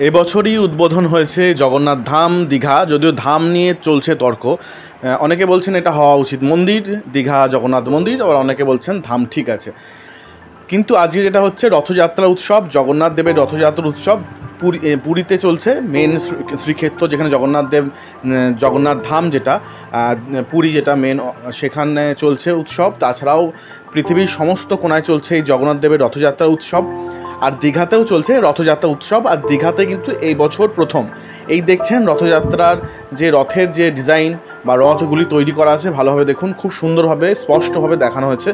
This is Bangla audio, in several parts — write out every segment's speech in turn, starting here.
এবছরই উদ্বোধন হয়েছে জগন্নাথ ধাম দীঘা। যদিও ধাম নিয়ে চলছে তর্ক। অনেকে বলছেন এটা হওয়া উচিত মন্দির, দীঘা জগন্নাথ মন্দির, আবার অনেকে বলছেন ধাম ঠিক আছে। কিন্তু আজকে যেটা হচ্ছে রথযাত্রা উৎসব, জগন্নাথ দেবের রথযাত্রা উৎসব পুরীতে চলছে। মেন শ্রীক্ষেত্র যেখানে জগন্নাথ ধাম যেটা পুরী যেটা মেন, সেখানে চলছে উৎসব। তাছাড়াও পৃথিবীর সমস্ত কোণায় চলছে এই জগন্নাথ দেবের রথযাত্রা উৎসব। আর দীঘাতেও চলছে রথযাত্রা উৎসব। আর দীঘাতে কিন্তু এই বছর প্রথম এই দেখছেন রথযাত্রার যে রথের যে ডিজাইন বা রথগুলি তৈরি করা আছে, ভালোভাবে দেখুন, খুব সুন্দরভাবে স্পষ্টভাবে দেখানো হয়েছে।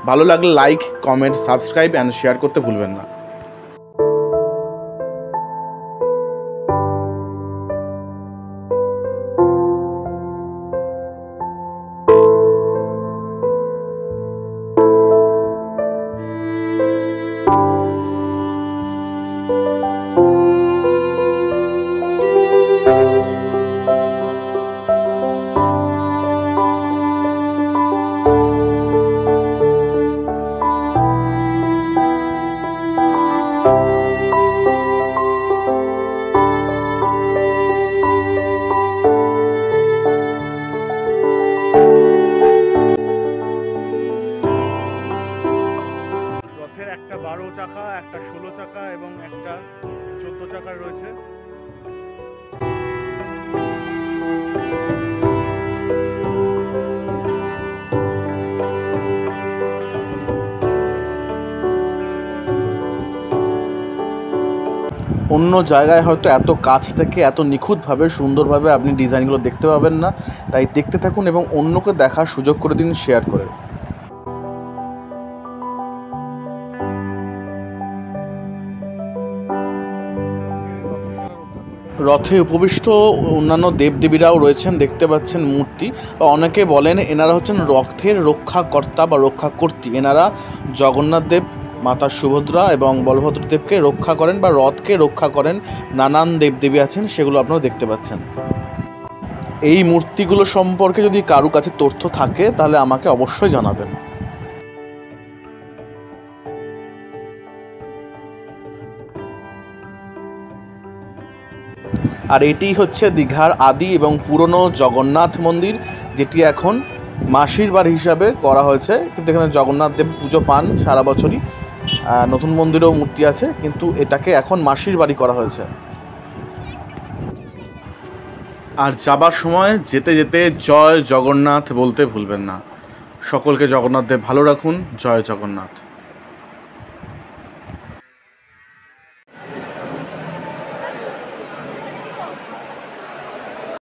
ভালো লাগলে like, comment, subscribe and share করতে ভুলবেন না। রথের একটা 12 চাকা, একটা 16 চাকা এবং একটা 14 চাকার রয়েছে। অন্য জায়গায় হয়তো এত কাছ থেকে এত নিখুঁতভাবে সুন্দরভাবে আপনি ডিজাইনগুলো দেখতে পাবেন না। তাই দেখতে থাকুন এবং অন্যকে দেখার সুযোগ করে দিন, শেয়ার করে। রথে উপবিষ্ট অন্যান্য দেবদেবীরাও রয়েছেন, দেখতে পাচ্ছেন মূর্তি। অনেকে বলেন এনারা হচ্ছেন রথের রক্ষাকর্তা বা রক্ষাকর্ত্রী। এনারা জগন্নাথ দেব, মাতা সুভদ্রা এবং বলভদ্র দেবকে রক্ষা করেন বা রথকে রক্ষা করেন। নানান দেবদেবী আছেন, সেগুলো আপনারা দেখতে পাচ্ছেন। এই মূর্তিগুলো সম্পর্কে যদি কারো কাছে তথ্য থাকে তাহলে আমাকে অবশ্যই জানাবেন। আর এটি হচ্ছে দীঘার আদি এবং পুরনো জগন্নাথ মন্দির, যেটি এখন মাসির বাড়ি হিসাবে করা হয়েছে। কিন্তু এখানে জগন্নাথ দেব পুজো পান সারা বছরই। নতুন মন্দিরেও মূর্তি আছে, কিন্তু এটাকে এখন মাসির বাড়ি করা হয়েছে। আর যাবার সময় যেতে যেতে জয় জগন্নাথ বলতে ভুলবেন না। সকলকে জগন্নাথ দেব ভালো রাখুন। জয় জগন্নাথ।